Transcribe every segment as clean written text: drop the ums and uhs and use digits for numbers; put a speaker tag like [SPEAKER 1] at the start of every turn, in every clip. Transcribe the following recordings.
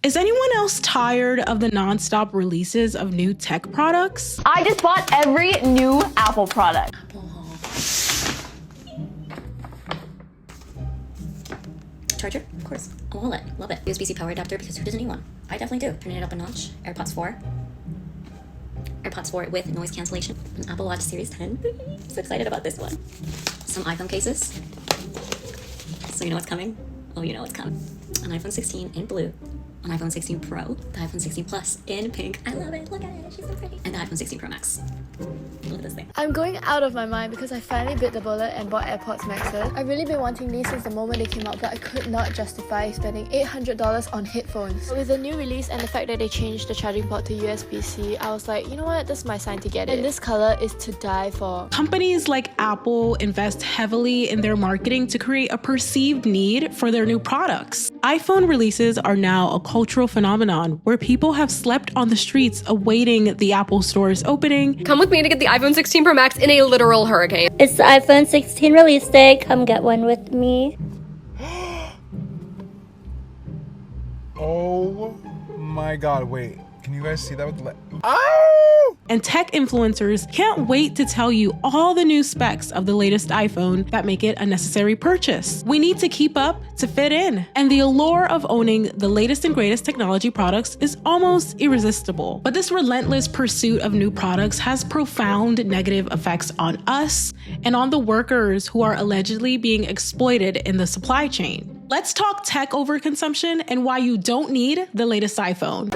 [SPEAKER 1] Is anyone else tired of the non-stop releases of new tech products?
[SPEAKER 2] I just bought every new Apple product.
[SPEAKER 3] Charger, of course. A wallet, love it. USB-C power adapter, because who doesn't need one? I definitely do. Turning it up a notch. AirPods 4. AirPods 4 with noise cancellation. An Apple Watch Series 10. So excited about this one. Some iPhone cases. So you know what's coming? Oh, you know what's coming. An iPhone 16 in blue. An iPhone 16 Pro. The iPhone 16 Plus in pink. I love it. Look at it. She's so pretty. And the iPhone 16 Pro Max. Look at this thing.
[SPEAKER 4] I'm going out of my mind because I finally bit the bullet and bought AirPods Maxes. I've really been wanting these since the moment they came out, but I could not justify spending $800 on headphones. With the new release and the fact that they changed the charging port to USB-C, I was like, you know what, this is my sign to get it. And this color is to die for.
[SPEAKER 1] Companies like Apple invest heavily in their marketing to create a perceived need for their new products. iPhone releases are now a cultural phenomenon where people have slept on the streets awaiting the Apple Store's opening.
[SPEAKER 5] Come with me to get the iPhone 16 Pro Max in a literal hurricane.
[SPEAKER 6] It's the iPhone 16 release day. Come get one with me.
[SPEAKER 7] Oh my god, wait. Can you guys see that with the Oh!
[SPEAKER 1] And tech influencers can't wait to tell you all the new specs of the latest iPhone that make it a necessary purchase. We need to keep up to fit in. And the allure of owning the latest and greatest technology products is almost irresistible. But this relentless pursuit of new products has profound negative effects on us and on the workers who are allegedly being exploited in the supply chain. Let's talk tech overconsumption and why you don't need the latest iPhone.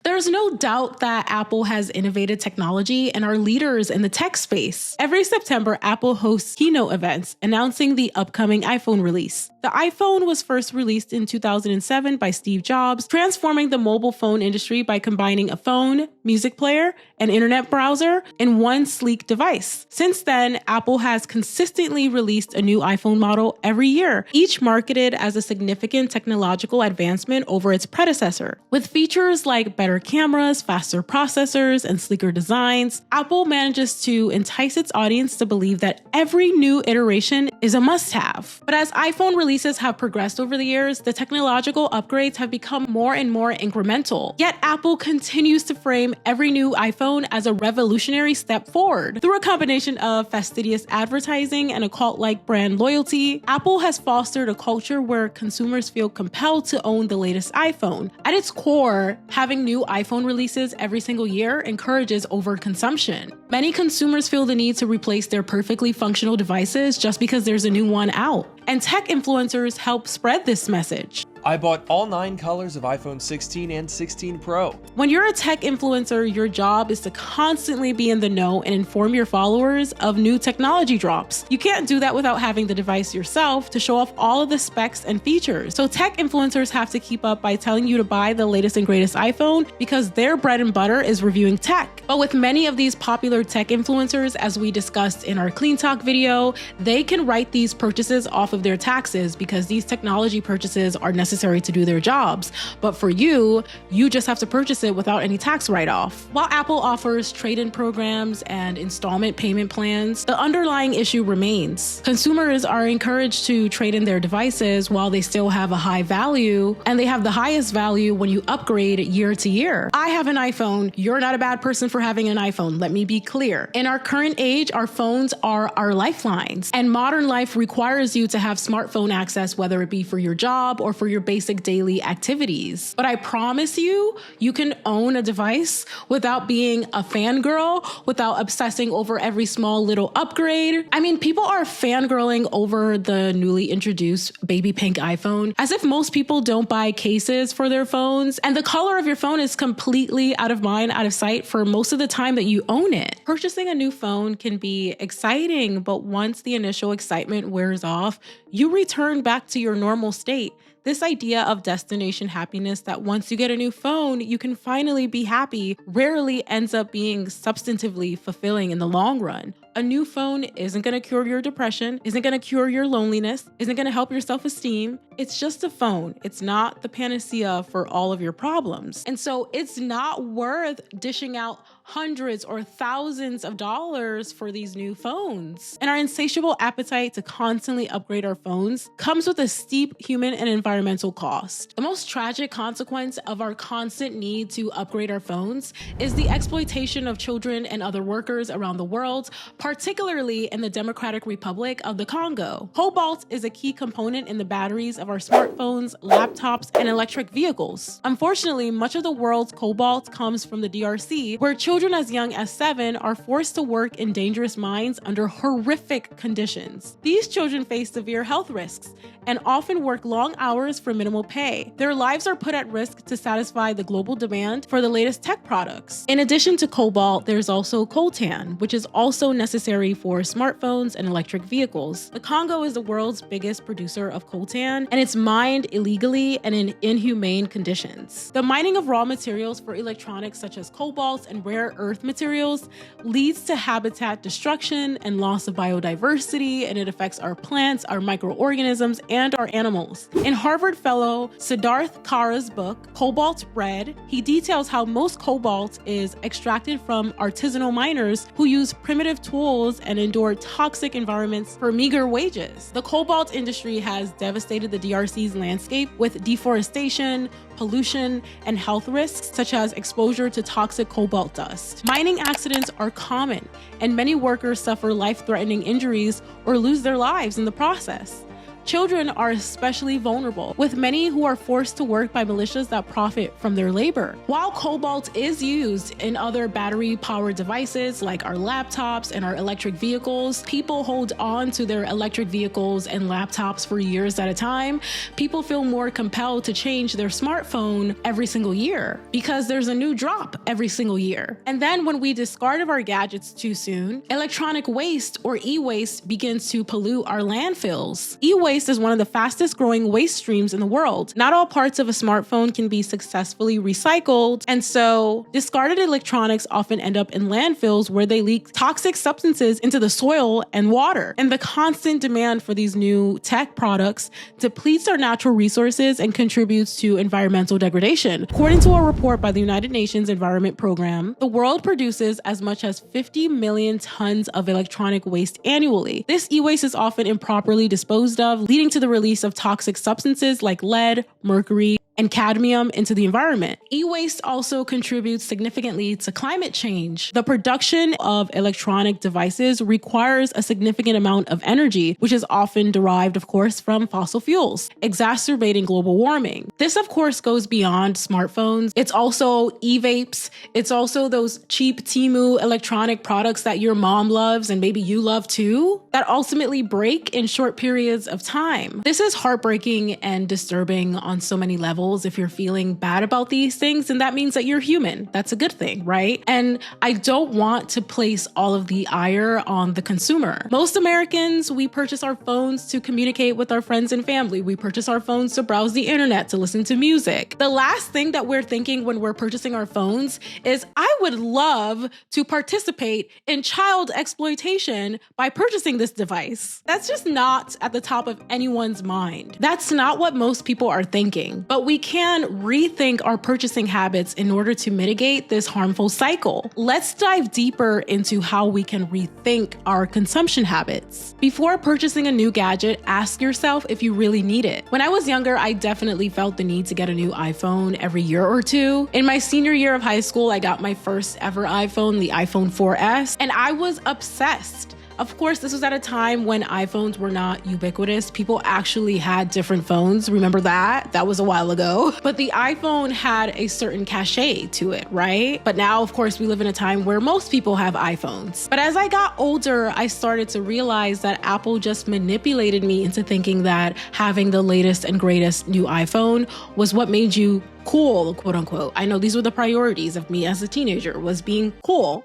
[SPEAKER 1] There's no doubt that Apple has innovated technology and are leaders in the tech space. Every September, Apple hosts keynote events announcing the upcoming iPhone release. The iPhone was first released in 2007 by Steve Jobs, transforming the mobile phone industry by combining a phone, music player, and internet browser in one sleek device. Since then, Apple has consistently released a new iPhone model every year, each marketed as a significant technological advancement over its predecessor. With features like better cameras, faster processors, and sleeker designs, Apple manages to entice its audience to believe that every new iteration is a must-have. But as iPhone releases have progressed over the years, the technological upgrades have become more and more incremental. Yet Apple continues to frame every new iPhone as a revolutionary step forward. Through a combination of fastidious advertising and a cult-like brand loyalty, Apple has fostered a culture where consumers feel compelled to own the latest iPhone. At its core, having new iPhone releases every single year encourages overconsumption. Many consumers feel the need to replace their perfectly functional devices just because there's a new one out. And tech influencers help spread this message.
[SPEAKER 8] I bought all 9 colors of iPhone 16 and 16 Pro.
[SPEAKER 1] When you're a tech influencer, your job is to constantly be in the know and inform your followers of new technology drops. You can't do that without having the device yourself to show off all of the specs and features. So tech influencers have to keep up by telling you to buy the latest and greatest iPhone because their bread and butter is reviewing tech. But with many of these popular tech influencers, as we discussed in our Clean Talk video, they can write these purchases off of their taxes because these technology purchases are necessary to do their jobs. But for you just have to purchase it without any tax write-off. While Apple offers trade-in programs and installment payment plans, the underlying issue remains. Consumers are encouraged to trade in their devices while they still have a high value, and they have the highest value when you upgrade year to year. I have an iPhone. You're not a bad person for having an iPhone. Let me be clear. In our current age, our phones are our lifelines, and modern life requires you to have smartphone access, whether it be for your job or for your basic daily activities. But I promise you, you can own a device without being a fangirl, without obsessing over every small little upgrade. I mean, people are fangirling over the newly introduced baby pink iPhone, as if most people don't buy cases for their phones, and the color of your phone is completely out of mind, out of sight for most of the time that you own it. Purchasing a new phone can be exciting, but once the initial excitement wears off, you return back to your normal state. This idea of destination happiness, that once you get a new phone, you can finally be happy, rarely ends up being substantively fulfilling in the long run. A new phone isn't going to cure your depression, isn't going to cure your loneliness, isn't going to help your self-esteem. It's just a phone. It's not the panacea for all of your problems. And so it's not worth dishing out hundreds or thousands of dollars for these new phones. And our insatiable appetite to constantly upgrade our phones comes with a steep human and environmental cost. The most tragic consequence of our constant need to upgrade our phones is the exploitation of children and other workers around the world, particularly in the Democratic Republic of the Congo. Cobalt is a key component in the batteries of our smartphones, laptops, and electric vehicles. Unfortunately, much of the world's cobalt comes from the DRC, where children as young as 7 are forced to work in dangerous mines under horrific conditions. These children face severe health risks and often work long hours for minimal pay. Their lives are put at risk to satisfy the global demand for the latest tech products. In addition to cobalt, there's also coltan, which is also necessary for smartphones and electric vehicles. The Congo is the world's biggest producer of coltan, and it's mined illegally and in inhumane conditions. The mining of raw materials for electronics such as cobalt and rare earth materials leads to habitat destruction and loss of biodiversity, and it affects our plants, our microorganisms, and our animals. In Harvard fellow Siddharth Kara's book, Cobalt Red, he details how most cobalt is extracted from artisanal miners who use primitive tools and endure toxic environments for meager wages. The cobalt industry has devastated the DRC's landscape with deforestation, pollution, and health risks such as exposure to toxic cobalt dust. Mining accidents are common, and many workers suffer life-threatening injuries or lose their lives in the process. Children are especially vulnerable, with many who are forced to work by militias that profit from their labor. While cobalt is used in other battery-powered devices like our laptops and our electric vehicles, people hold on to their electric vehicles and laptops for years at a time. People feel more compelled to change their smartphone every single year because there's a new drop every single year. And then when we discard of our gadgets too soon, electronic waste or e-waste begins to pollute our landfills. E-waste is one of the fastest growing waste streams in the world. Not all parts of a smartphone can be successfully recycled, and so discarded electronics often end up in landfills where they leak toxic substances into the soil and water. And the constant demand for these new tech products depletes our natural resources and contributes to environmental degradation. According to a report by the United Nations Environment Program, the world produces as much as 50 million tons of electronic waste annually. This e-waste is often improperly disposed of, leading to the release of toxic substances like lead, mercury, and cadmium into the environment. E-waste also contributes significantly to climate change. The production of electronic devices requires a significant amount of energy, which is often derived, of course, from fossil fuels, exacerbating global warming. This, of course, goes beyond smartphones. It's also e-vapes. It's also those cheap Temu electronic products that your mom loves and maybe you love too, that ultimately break in short periods of time. This is heartbreaking and disturbing on so many levels. If you're feeling bad about these things, then that means that you're human. That's a good thing, right? And I don't want to place all of the ire on the consumer. Most Americans, we purchase our phones to communicate with our friends and family. We purchase our phones to browse the internet, to listen to music. The last thing that we're thinking when we're purchasing our phones is, I would love to participate in child exploitation by purchasing this device. That's just not at the top of anyone's mind. That's not what most people are thinking. But we can rethink our purchasing habits in order to mitigate this harmful cycle. Let's dive deeper into how we can rethink our consumption habits. Before purchasing a new gadget, ask yourself if you really need it. When I was younger, I definitely felt the need to get a new iPhone every year or two. In my senior year of high school, I got my first ever iPhone, the iPhone 4S, and I was obsessed. Of course, this was at a time when iPhones were not ubiquitous. People actually had different phones. Remember that? That was a while ago. But the iPhone had a certain cachet to it, right? But now, of course, we live in a time where most people have iPhones. But as I got older, I started to realize that Apple just manipulated me into thinking that having the latest and greatest new iPhone was what made you cool, quote unquote. I know these were the priorities of me as a teenager, was being cool.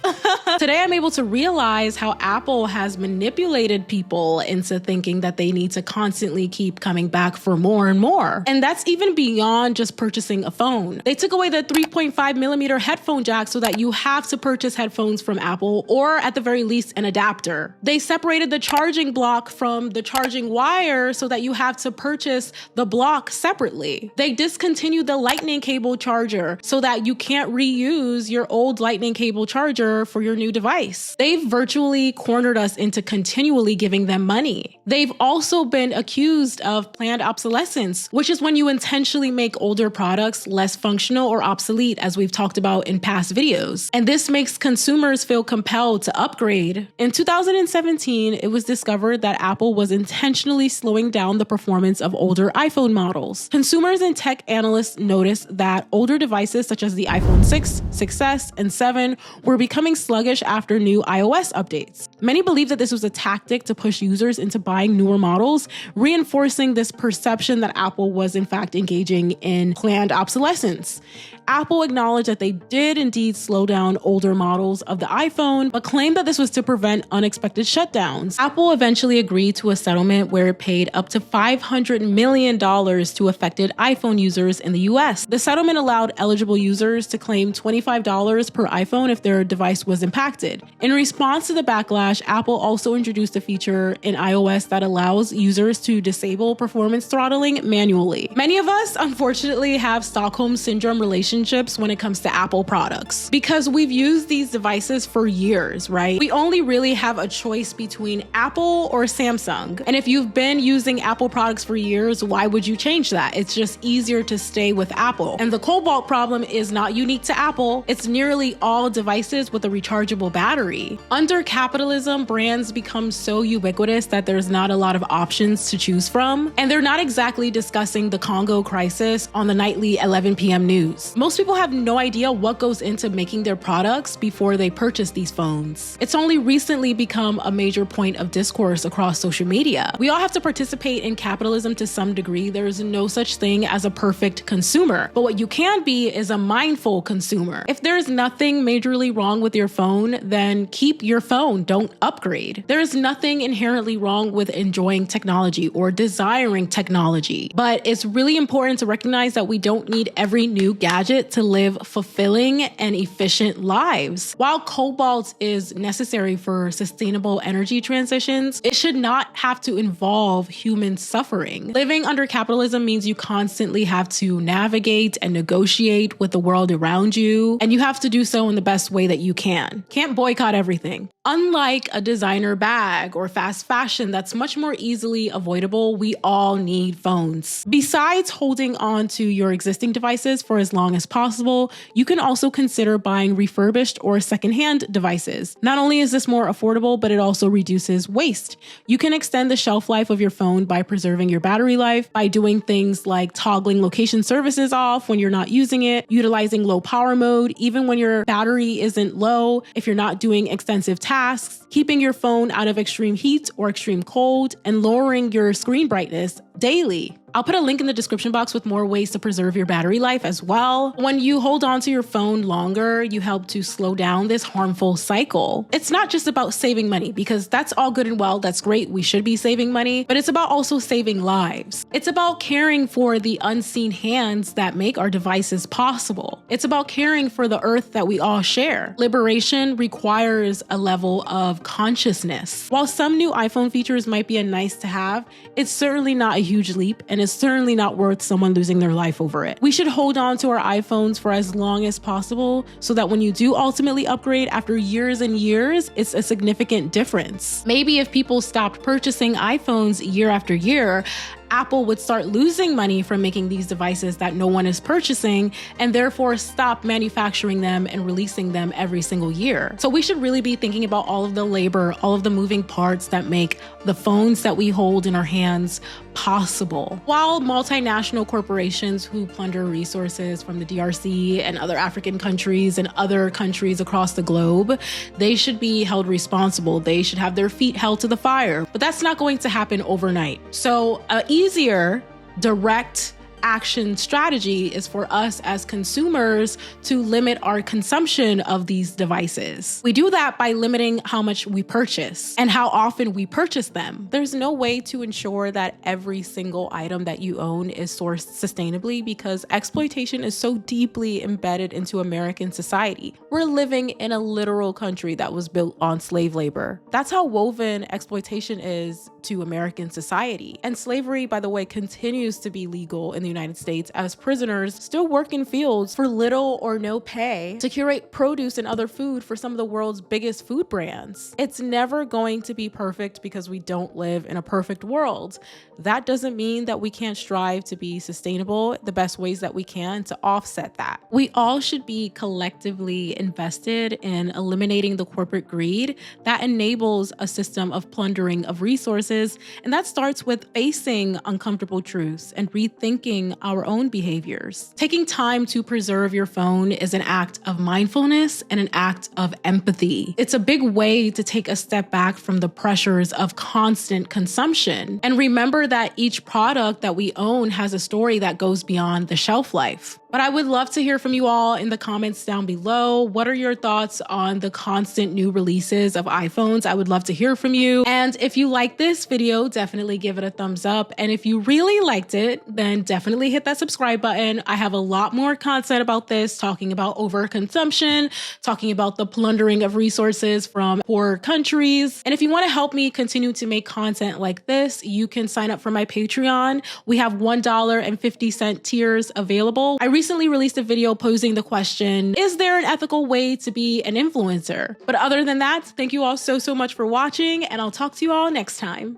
[SPEAKER 1] Today, I'm able to realize how Apple has manipulated people into thinking that they need to constantly keep coming back for more and more. And that's even beyond just purchasing a phone. They took away the 3.5 millimeter headphone jack so that you have to purchase headphones from Apple, or at the very least, an adapter. They separated the charging block from the charging wire so that you have to purchase the block separately. They discontinued the Lightning lightning cable charger so that you can't reuse your old lightning cable charger for your new device. They've virtually cornered us into continually giving them money. They've also been accused of planned obsolescence, which is when you intentionally make older products less functional or obsolete, as we've talked about in past videos. And this makes consumers feel compelled to upgrade. In 2017, it was discovered that Apple was intentionally slowing down the performance of older iPhone models. Consumers and tech analysts noticed that older devices such as the iPhone 6, 6S, and 7 were becoming sluggish after new iOS updates. Many believe that this was a tactic to push users into buying newer models, reinforcing this perception that Apple was in fact engaging in planned obsolescence. Apple acknowledged that they did indeed slow down older models of the iPhone, but claimed that this was to prevent unexpected shutdowns. Apple eventually agreed to a settlement where it paid up to $500 million to affected iPhone users in the US. The settlement allowed eligible users to claim $25 per iPhone if their device was impacted. In response to the backlash, Apple also introduced a feature in iOS that allows users to disable performance throttling manually. Many of us, unfortunately, have Stockholm Syndrome relationships when it comes to Apple products because we've used these devices for years, right? We only really have a choice between Apple or Samsung. And if you've been using Apple products for years, why would you change that? It's just easier to stay with Apple. And the cobalt problem is not unique to Apple. It's nearly all devices with a rechargeable battery. Under capitalism, brands become so ubiquitous that there's not a lot of options to choose from. And they're not exactly discussing the Congo crisis on the nightly 11 p.m. news. Most people have no idea what goes into making their products before they purchase these phones. It's only recently become a major point of discourse across social media. We all have to participate in capitalism to some degree. There's no such thing as a perfect consumer, but what you can be is a mindful consumer. If there's nothing majorly wrong with your phone, then keep your phone, don't upgrade. There's nothing inherently wrong with enjoying technology or desiring technology, but it's really important to recognize that we don't need every new gadget to live fulfilling and efficient lives. While cobalt is necessary for sustainable energy transitions, it should not have to involve human suffering. Living under capitalism means you constantly have to navigate and negotiate with the world around you, and you have to do so in the best way that you can. Can't boycott everything. Unlike a designer bag or fast fashion that's much more easily avoidable, we all need phones. Besides holding on to your existing devices for as long as possible, you can also consider buying refurbished or secondhand devices. Not only is this more affordable, but it also reduces waste. You can extend the shelf life of your phone by preserving your battery life, by doing things like toggling location services off when you're not using it, utilizing low power mode, even when your battery isn't low, if you're not doing extensive tasks, keeping your phone out of extreme heat or extreme cold, and lowering your screen brightness daily. I'll put a link in the description box with more ways to preserve your battery life as well. When you hold on to your phone longer, you help to slow down this harmful cycle. It's not just about saving money, because that's all good and well. That's great. We should be saving money, but it's about also saving lives. It's about caring for the unseen hands that make our devices possible. It's about caring for the earth that we all share. Liberation requires a level of consciousness. While some new iPhone features might be a nice to have, it's certainly not a huge leap, and it's certainly not worth someone losing their life over it. We should hold on to our iPhones for as long as possible so that when you do ultimately upgrade after years and years, it's a significant difference. Maybe if people stopped purchasing iPhones year after year, Apple would start losing money from making these devices that no one is purchasing, and therefore stop manufacturing them and releasing them every single year. So we should really be thinking about all of the labor, all of the moving parts that make the phones that we hold in our hands possible. While multinational corporations who plunder resources from the DRC and other African countries and other countries across the globe, they should be held responsible. They should have their feet held to the fire, but that's not going to happen overnight. So easier, direct action strategy is for us as consumers to limit our consumption of these devices. We do that by limiting how much we purchase and how often we purchase them. There's no way to ensure that every single item that you own is sourced sustainably because exploitation is so deeply embedded into American society. We're living in a literal country that was built on slave labor. That's how woven exploitation is to American society. And slavery, by the way, continues to be legal in the the United States as prisoners still work in fields for little or no pay to curate produce and other food for some of the world's biggest food brands. It's never going to be perfect because we don't live in a perfect world. That doesn't mean that we can't strive to be sustainable the best ways that we can to offset that. We all should be collectively invested in eliminating the corporate greed that enables a system of plundering of resources, and that starts with facing uncomfortable truths and rethinking our own behaviors. Taking time to preserve your phone is an act of mindfulness and an act of empathy. It's a big way to take a step back from the pressures of constant consumption and remember that each product that we own has a story that goes beyond the shelf life. But I would love to hear from you all in the comments down below. What are your thoughts on the constant new releases of iPhones? I would love to hear from you. And if you like this video, definitely give it a thumbs up. And if you really liked it, then definitely hit that subscribe button. I have a lot more content about this, talking about overconsumption, talking about the plundering of resources from poor countries. And if you want to help me continue to make content like this, you can sign up for my Patreon. We have $1.50 tiers available. I recently released a video posing the question, is there an ethical way to be an influencer? But other than that, thank you all so much for watching, and I'll talk to you all next time.